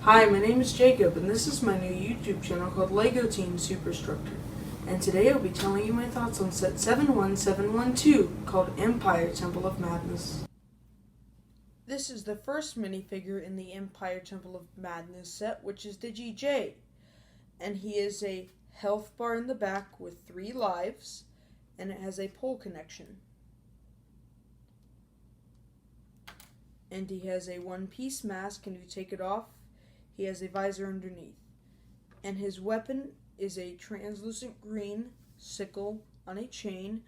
Hi, my name is Jacob, and this is my new YouTube channel called LEGO Superstructor. And today I'll be telling you my thoughts on set 71712 called Empire Temple of Madness. This is the first minifigure in the Empire Temple of Madness set, which is DigiJ. And he is a health bar in the back with 3 lives, and it has a pole connection. And he has a one-piece mask, and if you take it off, he has a visor underneath. And his weapon is a translucent green sickle on a chain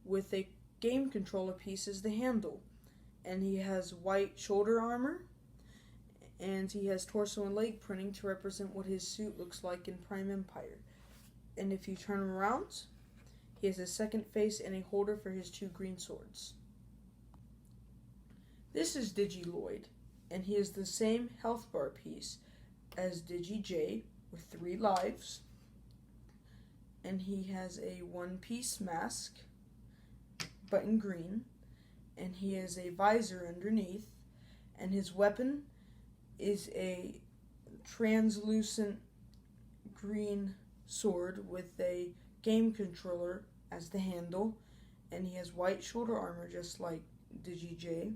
with a game controller piece as the handle. And he has white shoulder armor, and he has torso and leg printing to represent what his suit looks like in Prime Empire. And if you turn him around, he has a second face and a holder for his 2 green swords. This is DigiLoid, and he is the same health bar piece as DigiJ with 3 lives, and he has a one-piece mask, but in green, and he has a visor underneath, and his weapon is a translucent green sword with a game controller as the handle, and he has white shoulder armor just like DigiJ.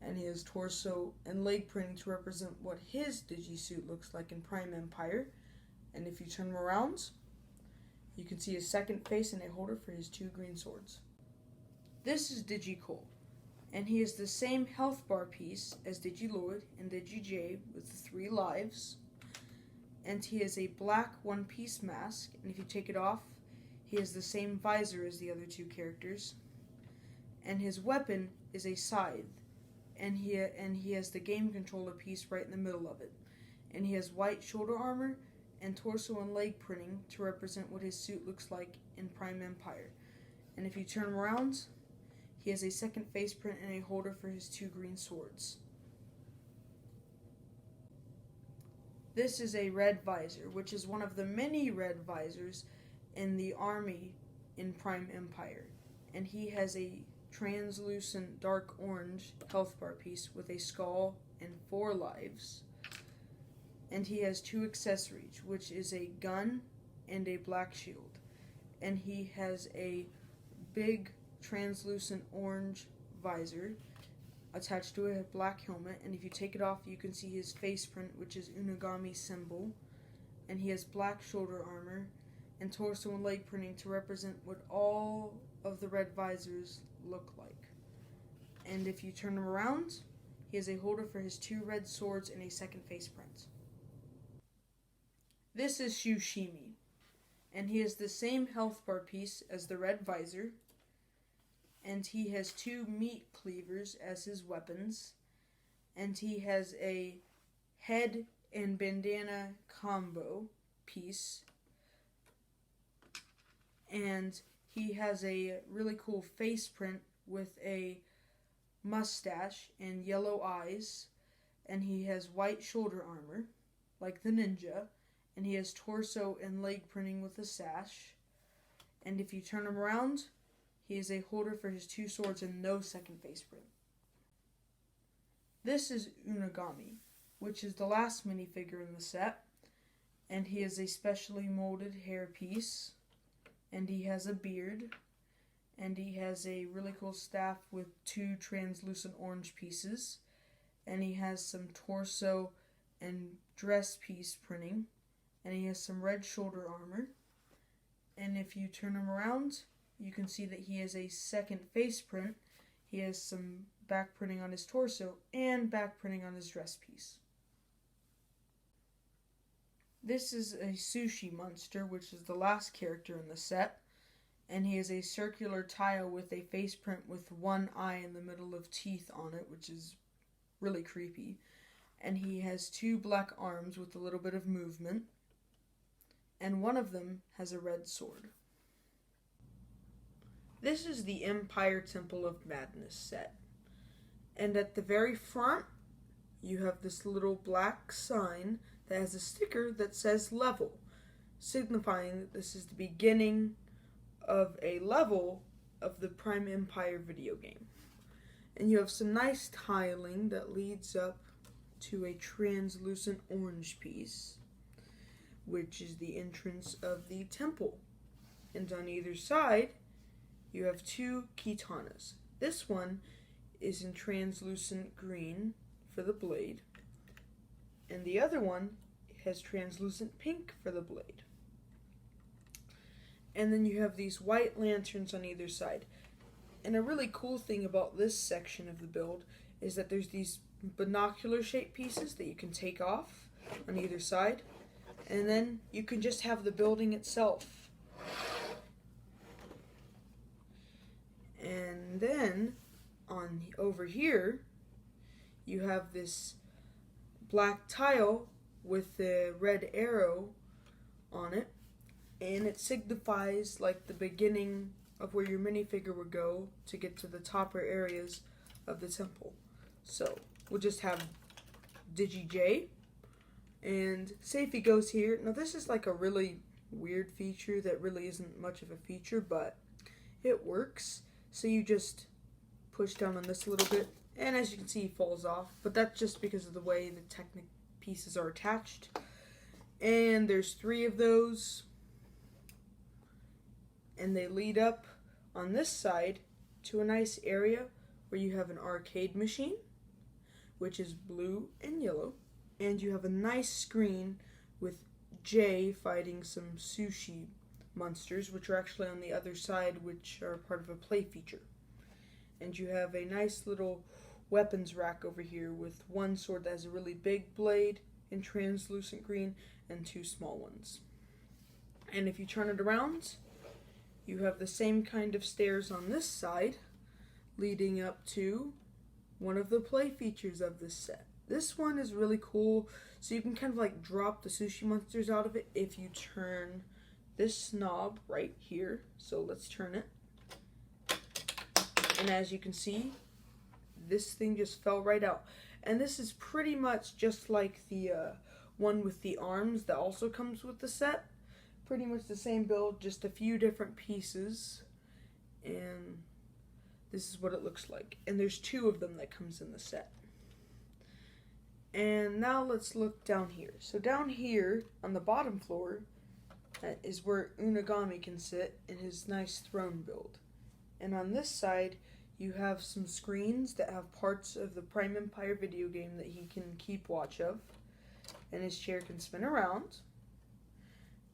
And he has torso and leg printing to represent what his Digi-suit looks like in Prime Empire. And if you turn him around, you can see his second face and a holder for his 2 green swords. This is DigiCole, and he is the same health bar piece as DigiLoid and DigiJ with 3 lives. And he has a black one-piece mask, and if you take it off, he has the same visor as the other 2 characters. And his weapon is a scythe. And he has the game controller piece right in the middle of it. And he has white shoulder armor and torso and leg printing to represent what his suit looks like in Prime Empire. And if you turn him around, he has a second face print and a holder for his 2 green swords. This is a red visor, which is one of the many red visors in the army in Prime Empire. And he has a translucent dark orange health bar piece with a skull and 4 lives. And he has 2 accessories, which is a gun and a black shield. And he has a big translucent orange visor attached to a black helmet, and if you take it off you can see his face print, which is Unagami symbol. And he has black shoulder armor and torso and leg printing to represent what all of the red visors look like. And if you turn him around, he has a holder for his 2 red swords and a second face print. This is Shushimi, and he has the same health bar piece as the red visor, and he has 2 meat cleavers as his weapons, and he has a head and bandana combo piece, and he has a really cool face print with a mustache and yellow eyes, and he has white shoulder armor, like the ninja, and he has torso and leg printing with a sash. And if you turn him around, he has a holder for his 2 swords and no second face print. This is Unagami, which is the last minifigure in the set, and he has a specially molded hair piece, and he has a beard, and he has a really cool staff with 2 translucent orange pieces, and he has some torso and dress piece printing, and he has some red shoulder armor. And if you turn him around, you can see that he has a second face print. He has some back printing on his torso and back printing on his dress piece. This is a sushi monster, which is the last character in the set, and he has a circular tile with a face print with 1 eye in the middle of teeth on it, which is really creepy. And he has 2 black arms with a little bit of movement, and one of them has a red sword. This is the Empire Temple of Madness set, and at the very front you have this little black sign that has a sticker that says level, signifying that this is the beginning of a level of the Prime Empire video game. And you have some nice tiling that leads up to a translucent orange piece, which is the entrance of the temple. And on either side, you have two katanas. This one is in translucent green for the blade, and the other one has translucent pink for the blade. And then you have these white lanterns on either side. And a really cool thing about this section of the build is that there's these binocular shaped pieces that you can take off on either side, and then you can just have the building itself. And then over here you have this black tile with the red arrow on it, and it signifies like the beginning of where your minifigure would go to get to the topper areas of the temple. So we'll just have DigiJ, and say if he goes here. Now this is like a really weird feature that really isn't much of a feature, but it works. So you just push down on this a little bit, and as you can see, he falls off, but that's just because of the way the Technic pieces are attached. And there's 3 of those, and they lead up on this side to a nice area where you have an arcade machine, which is blue and yellow, and you have a nice screen with Jay fighting some sushi monsters, which are actually on the other side, which are part of a play feature. And you have a nice little weapons rack over here with one sword that has a really big blade in translucent green and 2 small ones. And if you turn it around, you have the same kind of stairs on this side leading up to one of the play features of this set. This one is really cool, so you can kind of like drop the sushi monsters out of it if you turn this knob right here. So let's turn it. And as you can see, this thing just fell right out. And this is pretty much just like the one with the arms that also comes with the set. Pretty much the same build, just a few different pieces. And this is what it looks like. And there's 2 of them that comes in the set. And now let's look down here. So down here on the bottom floor is where Unagami can sit in his nice throne build. And on this side, you have some screens that have parts of the Prime Empire video game that he can keep watch of. And his chair can spin around.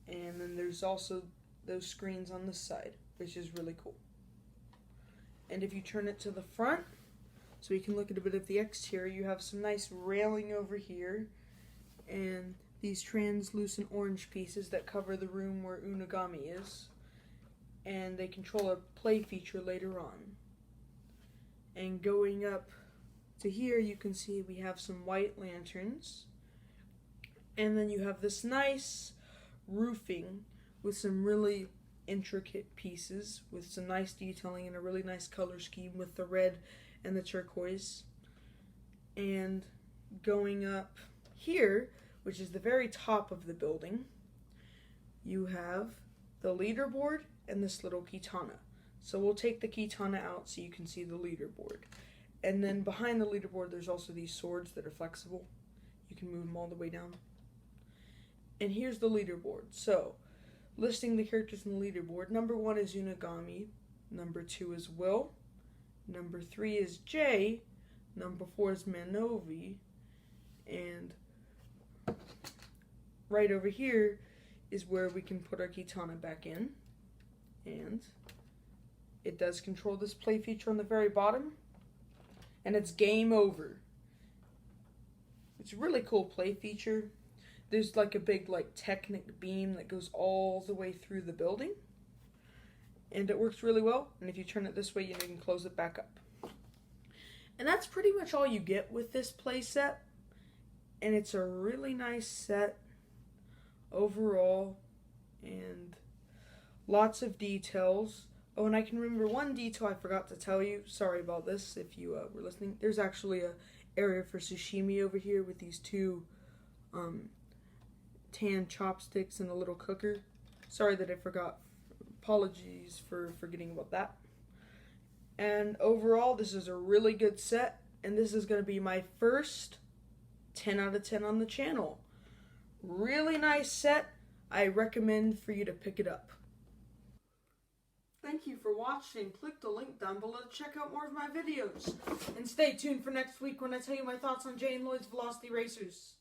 And then there's also those screens on this side, which is really cool. And if you turn it to the front, so you can look at a bit of the exterior, you have some nice railing over here, and these translucent orange pieces that cover the room where Unagami is. And they control a play feature later on. And going up to here, you can see we have some white lanterns. And then you have this nice roofing with some really intricate pieces with some nice detailing and a really nice color scheme with the red and the turquoise. And going up here, which is the very top of the building, you have the leaderboard and this little katana. So we'll take the katana out so you can see the leaderboard. And then behind the leaderboard, there's also these swords that are flexible. You can move them all the way down. And here's the leaderboard. So, listing the characters in the leaderboard, number 1 is Unagami, number 2 is Will, number 3 is Jay, number 4 is Manovi, and right over here is where we can put our katana back in. And it does control this play feature on the very bottom, and it's game over. It's a really cool play feature. There's like a big Technic beam that goes all the way through the building, and it works really well. And if you turn it this way, you can close it back up. And that's pretty much all you get with this play set, and it's a really nice set overall, and lots of details. Oh, and I can remember one detail I forgot to tell you. Sorry about this if you were listening. There's actually a area for sashimi over here with these 2 tan chopsticks and a little cooker. Sorry that I forgot. Apologies for forgetting about that. And overall, this is a really good set, and this is going to be my first 10 out of 10 on the channel. Really nice set. I recommend for you to pick it up. Thank you for watching. Click the link down below to check out more of my videos. And stay tuned for next week when I tell you my thoughts on Jay and Lloyd's Velocity Racers.